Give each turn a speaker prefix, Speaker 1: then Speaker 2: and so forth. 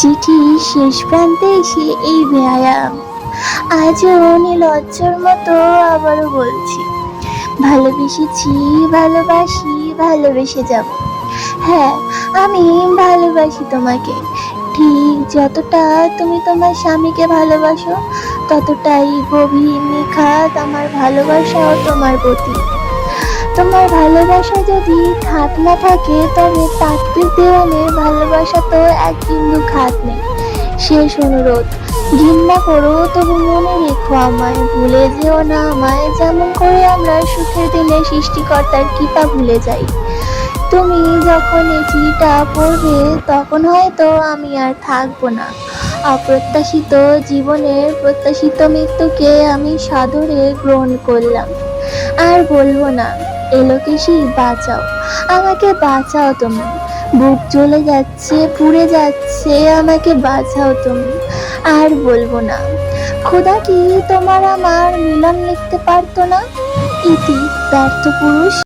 Speaker 1: চিঠি শেষ প্রান্তে এসে এই ব্যায়াম আজও নির্লজ্জর মতো আবারও বলছি, ভালোবেসেছি, ভালোবাসি, ভালোবেসে যাব। হ্যাঁ, আমি ভালোবাসি তোমাকে, ঠিক যতটা তুমি তোমার স্বামীকে ভালোবাসো, ততটাই গভীর নিখাত আমার ভালোবাসাও তোমার প্রতি। তোমার ভালোবাসা যদি খাত না থাকে, তবে তাকদীর দেওয়ানের ভালোবাসা তো এক বিন্দু খাত নেই। শেষ অনুরোধ, ঘৃণা করো তবু মনে রেখো আমায়, ভুলে যেও না আমায়, যেমন করে আমরা সুখের দিনে সৃষ্টিকর্তার কৃপা ভুলে যাই। তুমি যখন এই চিঠিটা পড়বে, তখন হয়তো আমি আর থাকবো না। অপ্রত্যাশিত জীবনের প্রত্যাশিত মৃত্যুকে আমি সাদরে গ্রহণ করলাম। আর বলবো না, এলোকেশি বাঁচাও, আমাকে বাঁচাও তুমি, বুক জ্বলে যাচ্ছে, পুড়ে যাচ্ছে, আমাকে বাঁচাও তুমি। আর বলবো না, খোদা কি তোমার আমার মিলন লিখতে পারতো না? ইতি, ব্যর্থ পুরুষ।